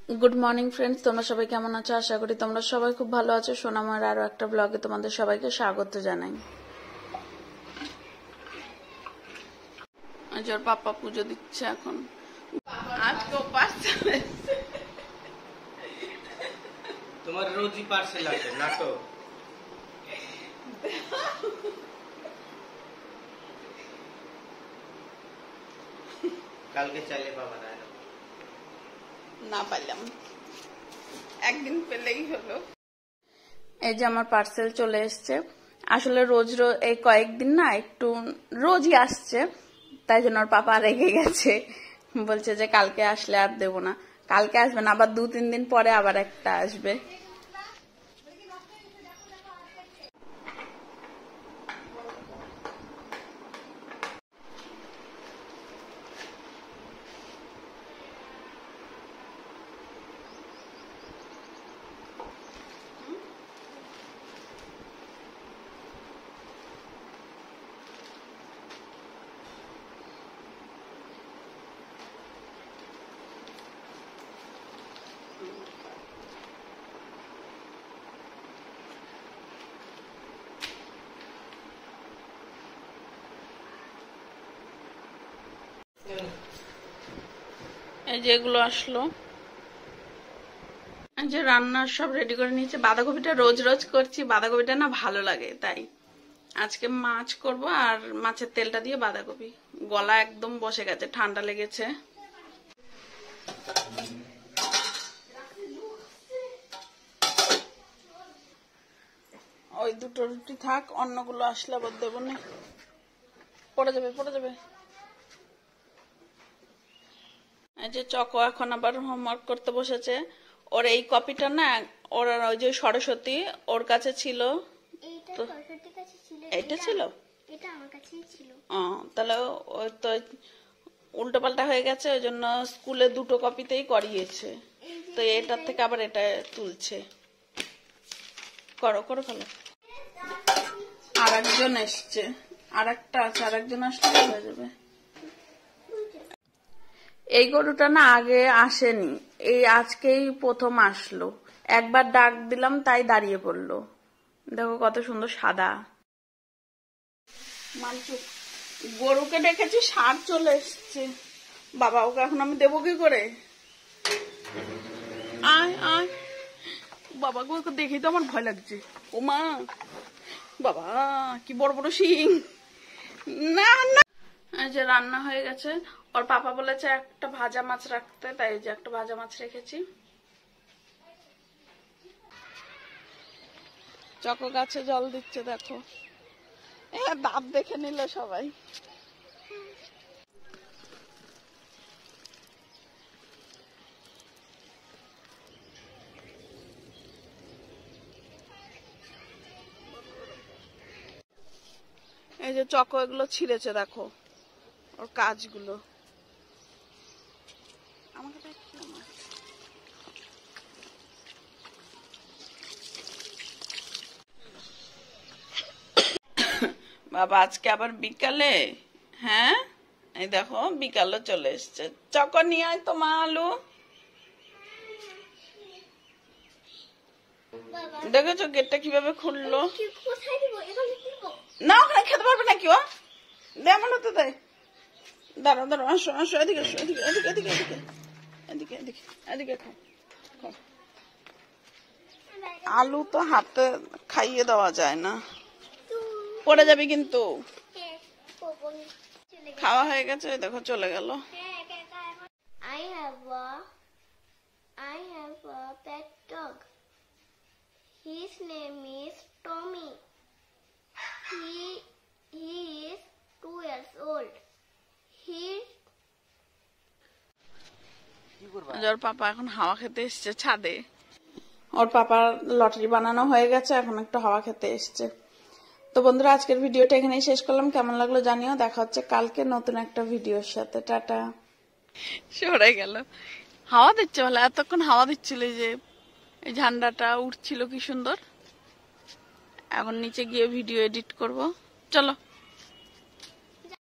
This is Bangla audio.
গুড মর্নিং ফ্রেন্ডস, তোমরা সবাই কেমন আছো? আশা করি তোমরা সবাই খুব ভালো আছো। সোনামার আরো একটা ব্লগে তোমাদের সবাইকে স্বাগত জানাই। আজ ওর পাপা পুজো দিচ্ছে এখন। আজকে পার্সেল তোমার রোজই পার্সেল আসে নাটক। কালকে চাইলে পাবা না পাইলাম, একদিন পেলেই হলো। এই যে আমার পার্সেল চলে এসছে। আসলে রোজ রোজ এই কয়েকদিন না একটু রোজই আসছে, তাই জন্য ওর পাপা রেগে গেছে, বলছে যে কালকে আসলে আর দেবো না। কালকে আসবে না, আবার 2-3 দিন পরে আবার একটা আসবে। এই যে এগুলো আসলো, এই যে রান্নার সব রেডি করে নিয়েছে। বাঁধাকপিটা রোজ রোজ করছি, বাঁধাকপিটা না ভালো লাগে, তাই আজকে মাছ করব আর মাছের তেলটা দিয়ে বাঁধাকপি। গলা একদম বসে গেছে, ঠান্ডা লেগেছে। ওই দুটো রুটি থাক, অন্যগুলো আসলে আবার দেবো না, পড়ে যাবে পড়ে যাবে। এই যে চকো এখন আবার হোমওয়ার্ক করতে বসেছে। ওর এই কপিটা না, ওর ওই যে সরস্বতী ওর কাছে ছিল, তো এইটা ছিল, এটা আমার কাছেই ছিল। তাহলে ওই তো উল্টো পাল্টা হয়ে গেছে, ওই জন্য স্কুলে দুটো কপিতেই করিয়েছে, তো এটার থেকে আবার এটা তুলছে। করো করো ফেলো। আর একজন এসছে, আর একটা আছে, আর একজন আসলে হয়ে যাবে। এই গরুটা না আগে আসেনি, এই আজকেই প্রথম আসলো। একবার ডাক দিলাম তাই দাঁড়িয়ে পড়লো। দেখো কত সুন্দর সাদা। মালচুক গরুকে ডেকেছি, ষাঁড় চলে এসছে। বাবা, ওকে এখন আমি দেবো কি করে? আয় আয় বাবা, ওকে দেখেই তো আমার ভয় লাগছে। ও মা, বাবা কি বড় বড় শিং। না না, এই যে রান্না হয়ে গেছে। ওর পাপা বলেছে একটা ভাজা মাছ রাখতে, তাই যে একটা ভাজা মাছ রেখেছি। চকো গাছে জল দিচ্ছে, দেখো দাঁত দেখে নিল সবাই। এই যে চকো এগুলো ছিঁড়েছে, দেখো ওর কাজগুলো। আমাকে বাবা আজকে আবার বিকালে, হ্যাঁ এই দেখো বিকালে চলে এসছে। চকো নিয়ে আয় তো মা, আলু দেখেছো গেটটা কিভাবে খুললো। না ওখানে খেতে পারবে না, কি ও দেমন হতে দেয়। দাঁড়াও দাঁড়াও, আসো আসো, এদিকে আসো, এদিকে এদিকে এদিকে এদিকে এদিকে এদিকে এদিকে খাও। আলু তো হাতে খাইয়ে দেওয়া যায় না, পড়ে যাবে কিন্তু। খাওয়া হয়ে গেছে, দেখো চলে গেল। I have a pet dog. His name is Tommy. He is 2 years old. ওর পাপা এখন হাওয়া খেতে এসছে ছাদে। ওর পাপার লটারি বানানো হয়ে গেছে, এখন একটু হাওয়া খেতে এসছে। তো বন্ধুরা, আজকের ভিডিওটা এখানেই শেষ করলাম। কেমন লাগলো জানিও। দেখা হচ্ছে কালকে নতুন একটা ভিডিওর সাথে। টাটা। সরে গেল। হাওয়া দিচ্ছে বলে, এতক্ষণ হাওয়া দিচ্ছিল, যে এই ঝান্ডাটা উঠছিল কি সুন্দর। এখন নিচে গিয়ে ভিডিও এডিট করব, চলো।